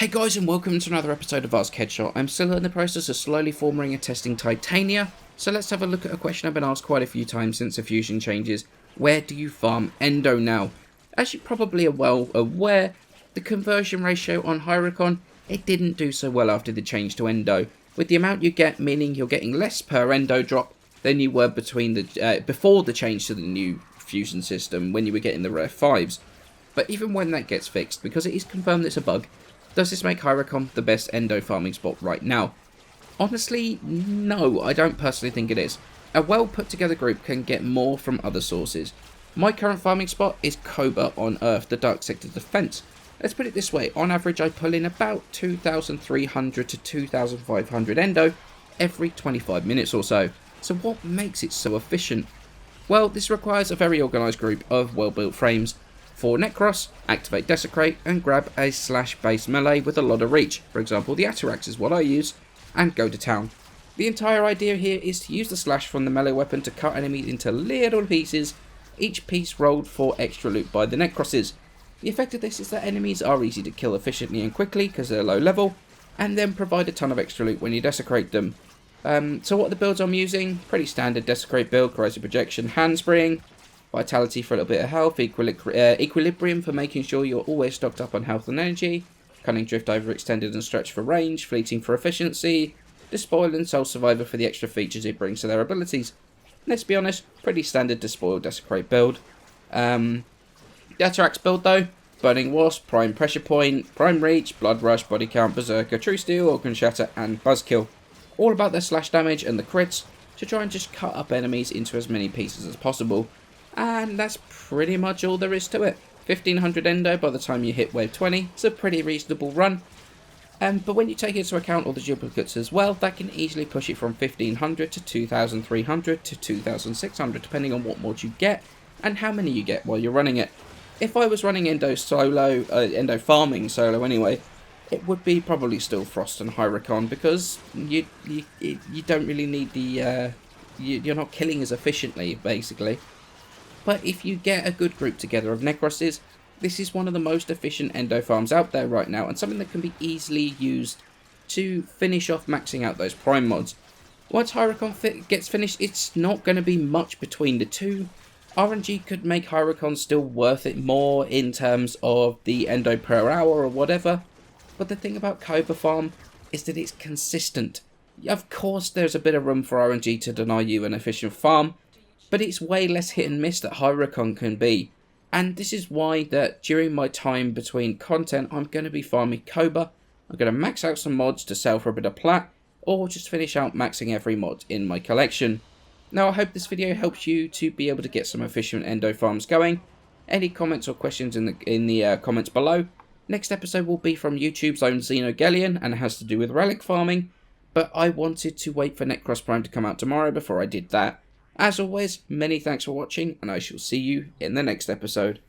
Hey guys, and welcome to another episode of Ask Headshot. I'm still in the process of slowly forming and testing Titania, so let's have a look at a question I've been asked quite a few times since the fusion changes. Where do you farm Endo now? As you probably are well aware, the conversion ratio on Hyricon, it didn't do so well after the change to Endo, with the amount you get meaning you're getting less per Endo drop than you were before the change to the new fusion system when you were getting the rare 5s. But even when that gets fixed, because it is confirmed it's a bug, does this make Hyricon the best Endo farming spot right now? Honestly, no, I don't personally think it is. A well put together group can get more from other sources. My current farming spot is Cobra on Earth, the Dark Sector Defense. Let's put it this way, on average I pull in about 2,300 to 2,500 Endo every 25 minutes or so. So what makes it so efficient? Well, this requires a very organised group of well built frames. For Necros, activate Desecrate and grab a slash base melee with a lot of reach. For example, the Atarax is what I use, and go to town. The entire idea here is to use the slash from the melee weapon to cut enemies into little pieces, each piece rolled for extra loot by the Necroses. The effect of this is that enemies are easy to kill efficiently and quickly because they're low level, and then provide a ton of extra loot when you desecrate them. So what are the builds I'm using? Pretty standard Desecrate build, Corrosive Projection, Handspring, Vitality for a little bit of health, Equilibrium for making sure you're always stocked up on health and energy, Cunning Drift overextended and stretched for range, Fleeting for efficiency, Despoil and Soul Survivor for the extra features it brings to their abilities. Let's be honest, pretty standard Despoil Desecrate build. The Atarax build though, Burning Wasp, Prime Pressure Point, Prime Reach, Blood Rush, Body Count, Berserker, True Steel, Organ Shatter and Buzzkill. All about their slash damage and the crits to try and just cut up enemies into as many pieces as possible. And that's pretty much all there is to it. 1500 Endo by the time you hit wave 20. It's a pretty reasonable run. But when you take into account all the duplicates as well, that can easily push it from 1500 to 2300 to 2600 depending on what mod you get and how many you get while you're running it. If I was running Endo solo, Endo farming solo anyway, it would be probably still Frost and Hyricon because you don't really need the... you're not killing as efficiently basically. But if you get a good group together of Necroses, this is one of the most efficient Endo farms out there right now, and something that can be easily used to finish off maxing out those Prime mods. Once Hyricon gets finished, it's not going to be much between the two. RNG could make Hyricon still worth it more in terms of the Endo per hour or whatever, but the thing about Cobra farm is that it's consistent. Of course there's a bit of room for RNG to deny you an efficient farm, but it's way less hit and miss that Hyricon can be. And this is why that during my time between content, I'm going to be farming Cobra. I'm going to max out some mods to sell for a bit of plat, or just finish out maxing every mod in my collection. Now I hope this video helps you to be able to get some efficient Endo farms going. Any comments or questions in the comments below. Next episode will be from YouTube's own Xenogellion, and it has to do with relic farming. But I wanted to wait for Necros Prime to come out tomorrow before I did that. As always, many thanks for watching, and I shall see you in the next episode.